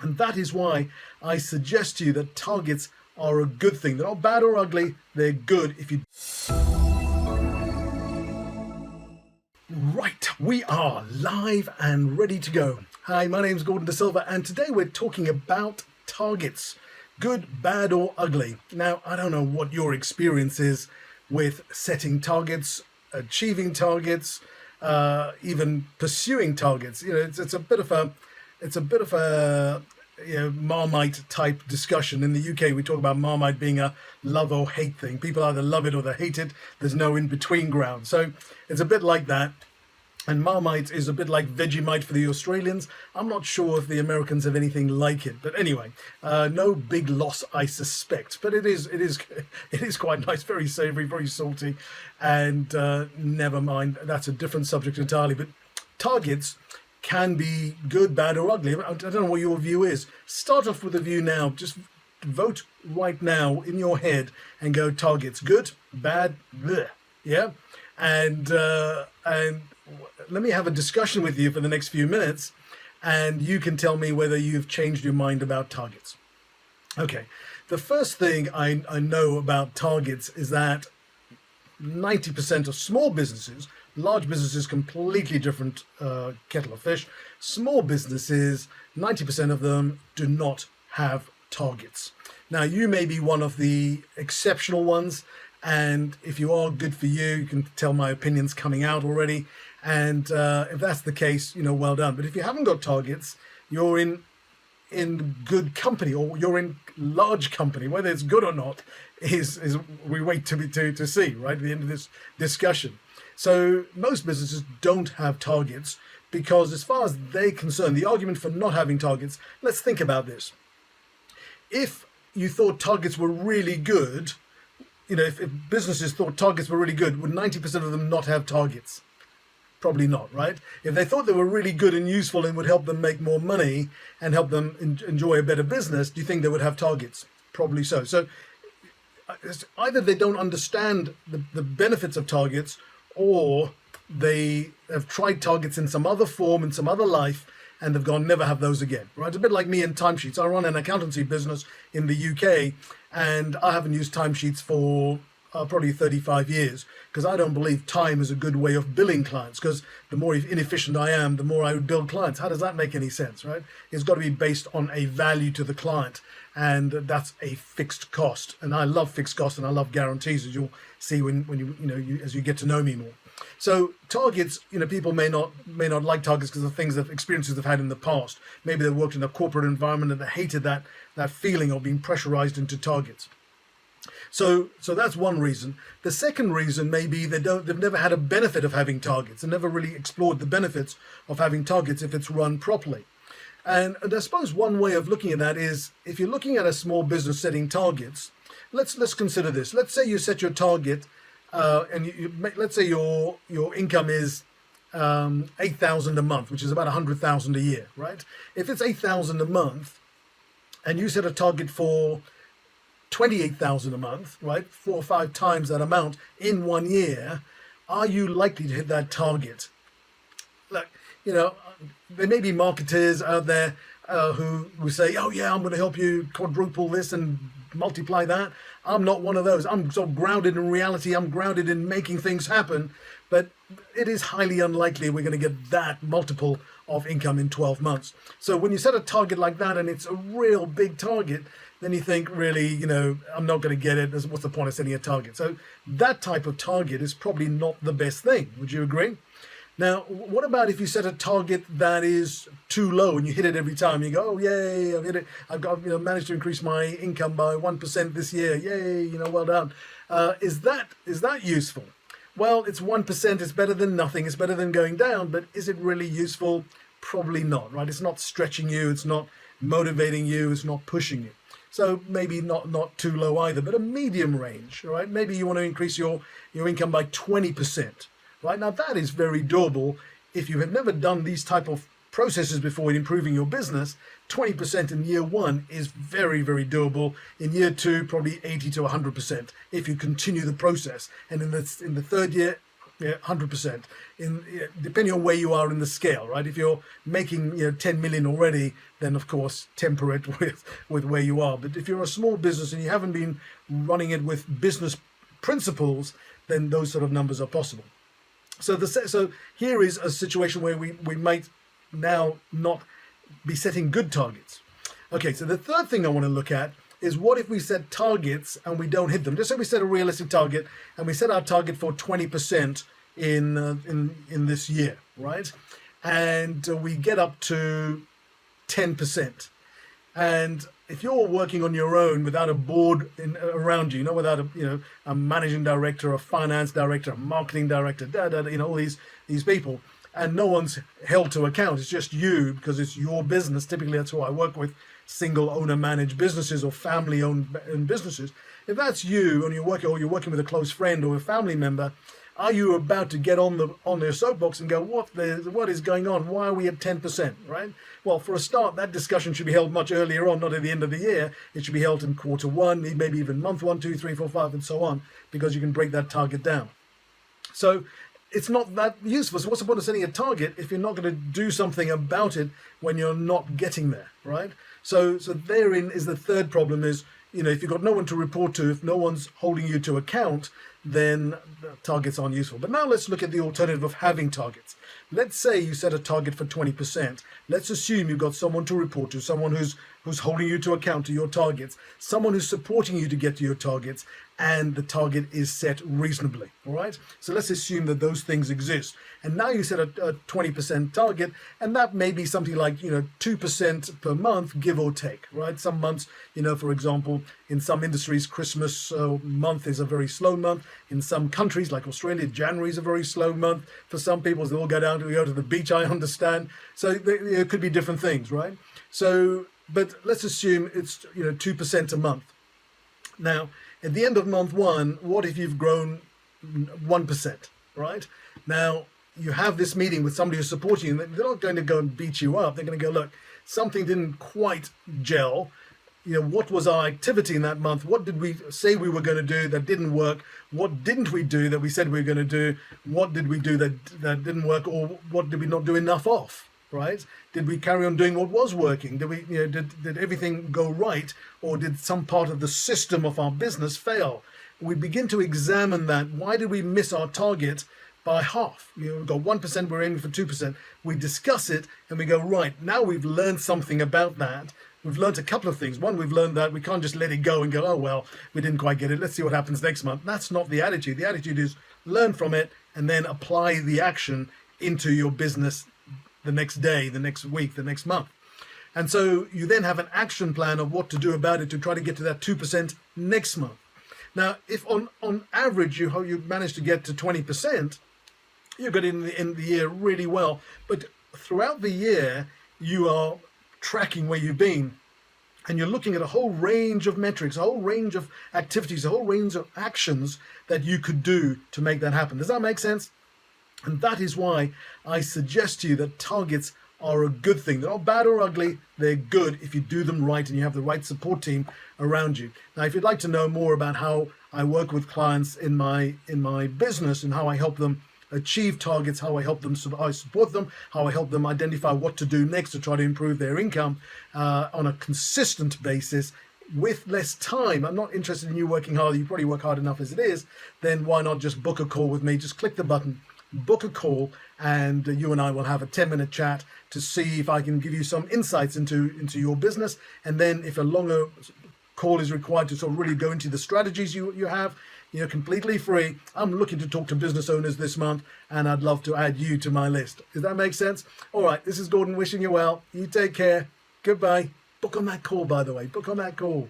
And that is why I suggest to you that targets are a good thing. They're not bad or ugly, they're good if you... Right, we are live and ready to go. Hi, my name's Gordon D'Silva, and today we're talking about targets. Good, bad or ugly. Now, I don't know what your experience is with setting targets, achieving targets, even pursuing targets. You know, it's a bit of a Marmite type discussion. In the UK, we talk about Marmite being a love or hate thing. People either love it or they hate it. There's no in between ground. So it's a bit like that. And Marmite is a bit like Vegemite for the Australians. I'm not sure if the Americans have anything like it, but anyway, no big loss, I suspect. But it is quite nice, very savoury, very salty, and never mind. That's a different subject entirely. But targets can be good, bad, or ugly. I don't know what your view is. Start off with a view now. Just vote right now in your head and go targets good, bad, bleh. Yeah, and let me have a discussion with you for the next few minutes, and you can tell me whether you've changed your mind about targets. Okay, the first thing I know about targets is that 90% of small businesses, large businesses, completely different kettle of fish. Small businesses, 90% of them do not have targets. Now, you may be one of the exceptional ones, and if you are, good for you. You can tell my opinion's coming out already. And if that's the case, you know, well done. But if you haven't got targets, you're in good company, or you're in large company. Whether it's good or not is we wait to see, right, at the end of this discussion. So most businesses don't have targets because, as far as they're concerned, the argument for not having targets, let's think about this. If you thought targets were really good, you know, if businesses thought targets were really good, would 90% of them not have targets? Probably not, right? If they thought they were really good and useful and would help them make more money and help them enjoy a better business, do you think they would have targets? Probably so. So either they don't understand the benefits of targets, or they have tried targets in some other form, in some other life, and they've gone, never have those again, right? It's a bit like me and timesheets. I run an accountancy business in the UK, and I haven't used timesheets for probably 35 years, because I don't believe time is a good way of billing clients, because the more inefficient I am, the more I would bill clients. How does that make any sense, right? It's got to be based on a value to the client, and that's a fixed cost. And I love fixed costs, and I love guarantees, as you'll see when as you get to know me more. So targets, you know, people may not like targets because of things that experiences they've had in the past. Maybe they worked in a corporate environment and they hated that feeling of being pressurized into targets. So that's one reason. The second reason may be they've never had a benefit of having targets and never really explored the benefits of having targets if it's run properly. And I suppose one way of looking at that is, if you're looking at a small business setting targets, let's consider this. Let's say you set your target, and let's say your income is 8,000 a month, which is about 100,000 a year, right? If it's 8,000 a month, and you set a target for 28,000 a month, right? 4 or 5 times that amount in 1 year, are you likely to hit that target? Look, you know, there may be marketers out there who say, oh yeah, I'm going to help you quadruple this and multiply that. I'm not one of those. I'm so grounded in reality. I'm grounded in making things happen. But it is highly unlikely we're going to get that multiple of income in 12 months. So when you set a target like that and it's a real big target, then you think, really, you know, I'm not going to get it. What's the point of setting a target? So that type of target is probably not the best thing. Would you agree? Now, what about if you set a target that is too low and you hit it every time? You go, oh, yay, I've hit it. I've got, managed to increase my income by 1% this year. Yay, well done. Is that useful? Well, it's 1%. It's better than nothing. It's better than going down. But is it really useful? Probably not, right? It's not stretching you. It's not motivating you. It's not pushing you. So maybe not too low either, but a medium range, right? Maybe you want to increase your income by 20%. Right, now that is very doable. If you have never done these type of processes before in improving your business, 20% in year 1 is very, very doable. In year 2, probably 80 to 100% if you continue the process. And in the third year, Yeah, 100%. Depending on where you are in the scale, right? If you're making 10 million already, then of course temper it with where you are. But if you're a small business and you haven't been running it with business principles, then those sort of numbers are possible. So here is a situation where we might now not be setting good targets. Okay, so the third thing I want to look at is, what if we set targets and we don't hit them? Just say we set a realistic target and we set our target for 20% in this year, right? And we get up to 10%. And if you're working on your own without a board around you, without a managing director, a finance director, a marketing director, all these people, and no one's held to account, it's just you because it's your business. Typically, that's who I work with: single owner managed businesses or family owned businesses. If that's you and you're working with a close friend or a family member, are you about to get on their soapbox and go, what is going on? Why are we at 10%, right? Well, for a start, that discussion should be held much earlier on, not at the end of the year. It should be held in quarter one, maybe even month 1, 2, 3, 4, 5, and so on, because you can break that target down. So it's not that useful. So what's the point of setting a target if you're not going to do something about it when you're not getting there, right? So therein is the third problem is, if you've got no one to report to, if no one's holding you to account, then the targets aren't useful. But now let's look at the alternative of having targets. Let's say you set a target for 20%. Let's assume you've got someone to report to, someone who's holding you to account to your targets, someone who's supporting you to get to your targets, and the target is set reasonably, all right? So let's assume that those things exist. And now you set a 20% target, and that may be something like, 2% per month, give or take, right? Some months, for example, in some industries, Christmas month is a very slow month. In some countries, like Australia, January is a very slow month. For some people, they all go to the beach, I understand. So it could be different things, right? So, but let's assume it's, 2% a month. Now, at the end of month one, what if you've grown 1%, right? Now, you have this meeting with somebody who's supporting you, and they're not going to go and beat you up. They're going to go, look, something didn't quite gel. What was our activity in that month? What did we say we were going to do that didn't work? What didn't we do that we said we were going to do? What did we do that didn't work? Or what did we not do enough of? Right? Did we carry on doing what was working? Did we, did everything go right, or did some part of the system of our business fail? We begin to examine that. Why did we miss our target by half? We've got 1%, we're aiming for 2%. We discuss it and we go, right, now we've learned something about that. We've learned a couple of things. One, we've learned that we can't just let it go and go, oh, well, we didn't quite get it. Let's see what happens next month. That's not the attitude. The attitude is learn from it and then apply the action into your business the next day, the next week, the next month. And so you then have an action plan of what to do about it to try to get to that 2% next month. Now, if on average you manage to get to 20%, you got in the year really well. But throughout the year, you are tracking where you've been. And you're looking at a whole range of metrics, a whole range of activities, a whole range of actions that you could do to make that happen. Does that make sense? And that is why I suggest to you that targets are a good thing. They're not bad or ugly. They're good if you do them right and you have the right support team around you. Now, if you'd like to know more about how I work with clients in my business and how I help them achieve targets, how I support them, how I help them identify what to do next to try to improve their income on a consistent basis with less time. I'm not interested in you working hard. You probably work hard enough as it is. Then why not just book a call with me? Just click the button, book a call, and you and I will have a 10-minute chat to see if I can give you some insights into your business. And then if a longer call is required to sort of really go into the strategies you have, completely free. I'm looking to talk to business owners this month, and I'd love to add you to my list. Does that make sense? All right, this is Gordon wishing you well. You take care. Goodbye. Book on that call, by the way. Book on that call.